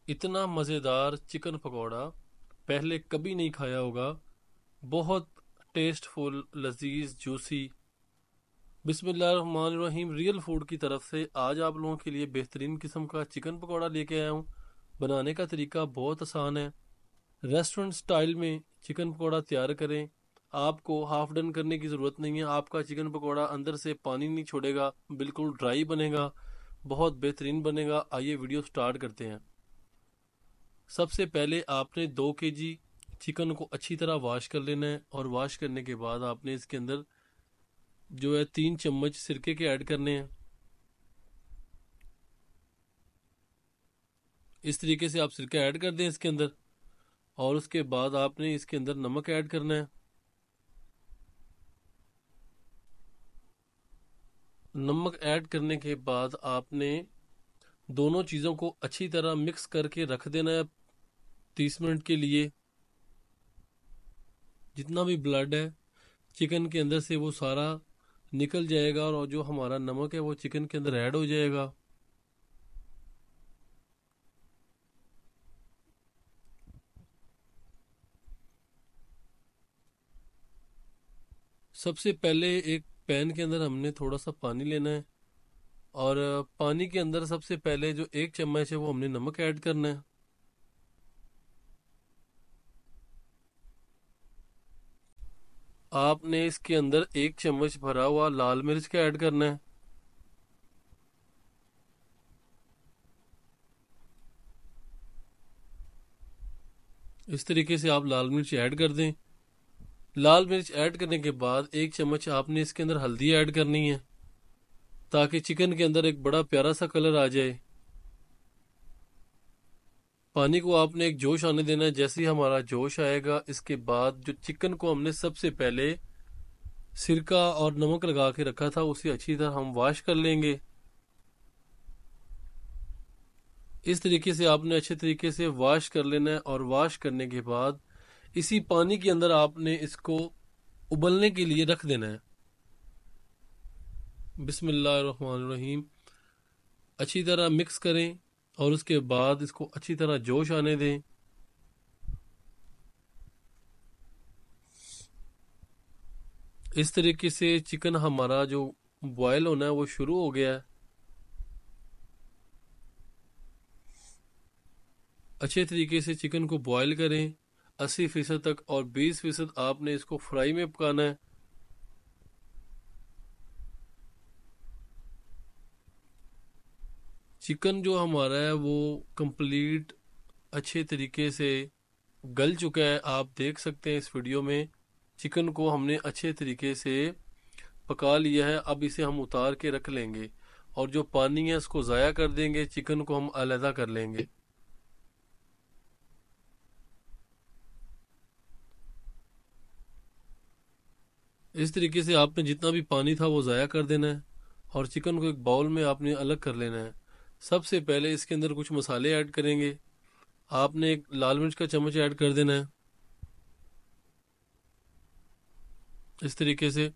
इतना मज़ेदार चिकन पकौड़ा पहले कभी नहीं खाया होगा। बहुत टेस्टफुल, लजीज, जूसी। बिस्मिल्लाहिर्रहमानिर्रहीम। रियल फूड की तरफ से आज आप लोगों के लिए बेहतरीन किस्म का चिकन पकौड़ा लेके आया हूँ। बनाने का तरीका बहुत आसान है। रेस्टोरेंट स्टाइल में चिकन पकौड़ा तैयार करें। आपको हाफ डन करने की ज़रूरत नहीं है। आपका चिकन पकौड़ा अंदर से पानी नहीं छोड़ेगा, बिल्कुल ड्राई बनेगा, बहुत बेहतरीन बनेगा। आइए वीडियो स्टार्ट करते हैं। सबसे पहले आपने 2 kg चिकन को अच्छी तरह वॉश कर लेना है, और वॉश करने के बाद आपने इसके अंदर जो है 3 चम्मच सिरके के ऐड करने हैं। इस तरीके से आप सिरका ऐड कर दें इसके अंदर, और उसके बाद आपने इसके अंदर नमक ऐड करना है। नमक ऐड करने के बाद आपने दोनों चीज़ों को अच्छी तरह मिक्स करके रख देना है 30 मिनट के लिए। जितना भी ब्लड है चिकन के अंदर से वो सारा निकल जाएगा, और जो हमारा नमक है वो चिकन के अंदर ऐड हो जाएगा। सबसे पहले एक पैन के अंदर हमने थोड़ा सा पानी लेना है, और पानी के अंदर सबसे पहले जो 1 चम्मच है वो हमने नमक ऐड करना है। आपने इसके अंदर 1 चम्मच भरा हुआ लाल मिर्च का ऐड करना है। इस तरीके से आप लाल मिर्च ऐड कर दें। लाल मिर्च ऐड करने के बाद 1 चम्मच आपने इसके अंदर हल्दी ऐड करनी है, ताकि चिकन के अंदर एक बड़ा प्यारा सा कलर आ जाए। पानी को आपने एक जोश आने देना है। जैसे ही हमारा जोश आएगा, इसके बाद जो चिकन को हमने सबसे पहले सिरका और नमक लगा के रखा था उसे अच्छी तरह हम वॉश कर लेंगे। इस तरीके से आपने अच्छे तरीके से वॉश कर लेना है, और वॉश करने के बाद इसी पानी के अंदर आपने इसको उबलने के लिए रख देना है। बिस्मिल्लाहिर्रहमानिर्रहीम। अच्छी तरह मिक्स करें, और उसके बाद इसको अच्छी तरह जोश आने दें। इस तरीके से चिकन हमारा जो बॉयल होना है वो शुरू हो गया है। अच्छे तरीके से चिकन को बॉयल करें 80% तक, और 20% आपने इसको फ्राई में पकाना है। चिकन जो हमारा है वो कंप्लीट अच्छे तरीके से गल चुका है। आप देख सकते हैं इस वीडियो में चिकन को हमने अच्छे तरीके से पका लिया है। अब इसे हम उतार के रख लेंगे, और जो पानी है उसको ज़ाया कर देंगे। चिकन को हम अलहदा कर लेंगे। इस तरीके से आपने जितना भी पानी था वो ज़ाया कर देना है, और चिकन को एक बाउल में आपने अलग कर लेना है। सबसे पहले इसके अंदर कुछ मसाले ऐड करेंगे। आपने एक लाल मिर्च का चम्मच ऐड कर देना है। इस तरीके से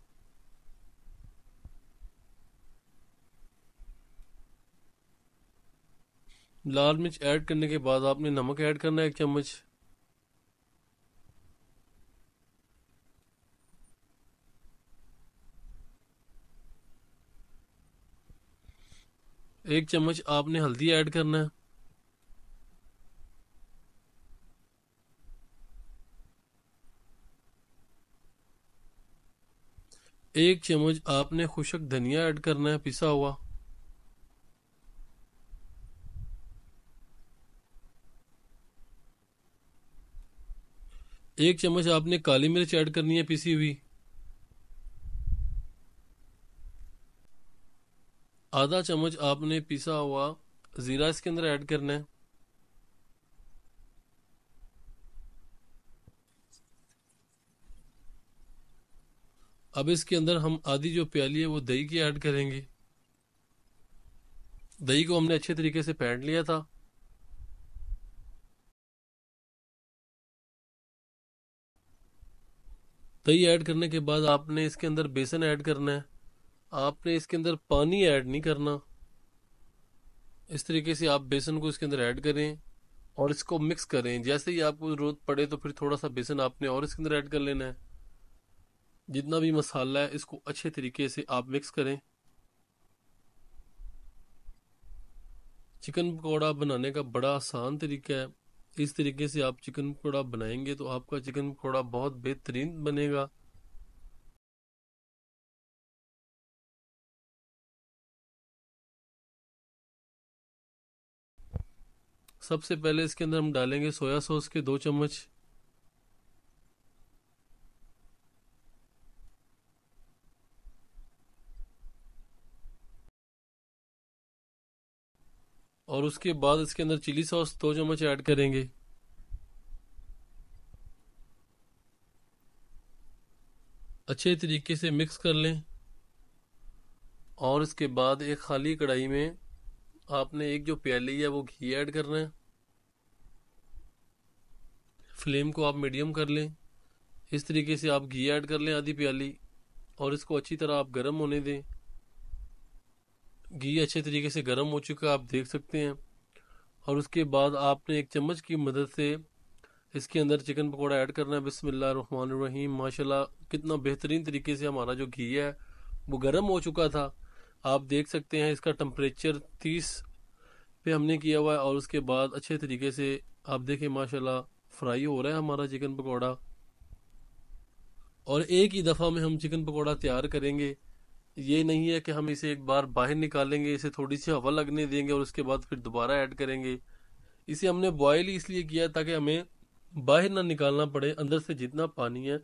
लाल मिर्च ऐड करने के बाद आपने नमक ऐड करना है 1 चम्मच। एक चम्मच आपने हल्दी ऐड करना है। 1 चम्मच आपने खुशक धनिया ऐड करना है, पिसा हुआ। 1 चम्मच आपने काली मिर्च ऐड करनी है, पिसी हुई। आधा चम्मच आपने पिसा हुआ ज़ीरा इसके अंदर ऐड करना है। अब इसके अंदर हम आधी जो प्याली है वो दही की ऐड करेंगे। दही को हमने अच्छे तरीके से फेंट लिया था। दही ऐड करने के बाद आपने इसके अंदर बेसन ऐड करना है। आपने इसके अंदर पानी ऐड नहीं करना। इस तरीके से आप बेसन को इसके अंदर ऐड करें, और इसको मिक्स करें। जैसे ही आपको ज़रूरत पड़े तो फिर थोड़ा सा बेसन आपने और इसके अंदर ऐड कर लेना है। जितना भी मसाला है इसको अच्छे तरीके से आप मिक्स करें। चिकन पकौड़ा बनाने का बड़ा आसान तरीका है। इस तरीके से आप चिकन पकौड़ा बनाएंगे तो आपका चिकन पकौड़ा बहुत बेहतरीन बनेगा। सबसे पहले इसके अंदर हम डालेंगे सोया सॉस के 2 चम्मच। और उसके बाद इसके अंदर चिली सॉस 2 चम्मच ऐड करेंगे। अच्छे तरीके से मिक्स कर लें। और इसके बाद एक खाली कढ़ाई में आपने एक जो प्याली है वो घी ऐड करना है। फ्लेम को आप मीडियम कर लें। इस तरीके से आप घी ऐड कर लें आधी प्याली, और इसको अच्छी तरह आप गर्म होने दें। घी अच्छे तरीके से गर्म हो चुका है, आप देख सकते हैं। और उसके बाद आपने एक चम्मच की मदद से इसके अंदर चिकन पकौड़ा ऐड करना है। बिस्मिल्लाहिर्रहमानिर्रहीम। माशाल्लाह कितना बेहतरीन तरीके से हमारा जो घी है वो गर्म हो चुका था। आप देख सकते हैं इसका टेम्परेचर 30 पे हमने किया हुआ है। और उसके बाद अच्छे तरीके से आप देखें माशाल्लाह फ्राई हो रहा है हमारा चिकन पकौड़ा। और एक ही दफ़ा में हम चिकन पकौड़ा तैयार करेंगे। ये नहीं है कि हम इसे एक बार बाहर निकालेंगे, इसे थोड़ी सी हवा लगने देंगे और उसके बाद फिर दोबारा ऐड करेंगे। इसे हमने बॉयल ही इसलिए किया ताकि हमें बाहर ना निकालना पड़े। अंदर से जितना पानी है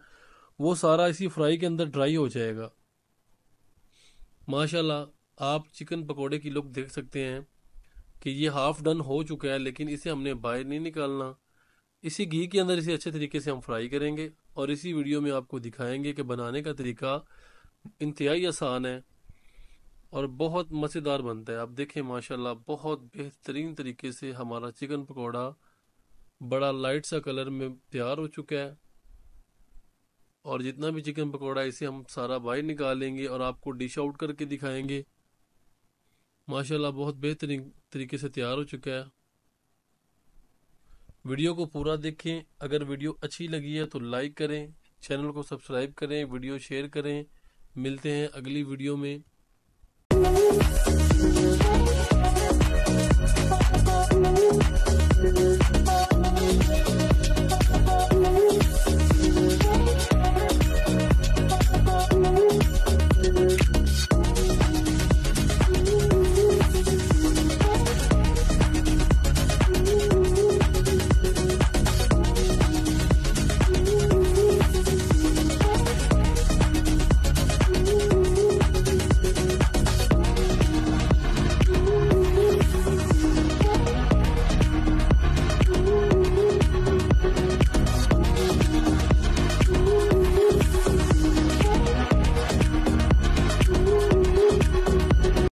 वो सारा इसी फ्राई के अंदर ड्राई हो जाएगा। माशाल्लाह आप चिकन पकोड़े की लुक देख सकते हैं कि ये हाफ डन हो चुका है, लेकिन इसे हमने बाहर नहीं निकालना। इसी घी के अंदर इसे अच्छे तरीके से हम फ्राई करेंगे और इसी वीडियो में आपको दिखाएंगे कि बनाने का तरीका इंतहाई आसान है और बहुत मज़ेदार बनता है। आप देखें माशाल्लाह बहुत बेहतरीन तरीके से हमारा चिकन पकौड़ा बड़ा लाइट सा कलर में तैयार हो चुका है। और जितना भी चिकन पकौड़ा है इसे हम सारा बाहर निकालेंगे और आपको डिश आउट करके दिखाएंगे। माशाल्लाह बहुत बेहतरीन तरीके से तैयार हो चुका है। वीडियो को पूरा देखें। अगर वीडियो अच्छी लगी है तो लाइक करें, चैनल को सब्सक्राइब करें, वीडियो शेयर करें। मिलते हैं अगली वीडियो में।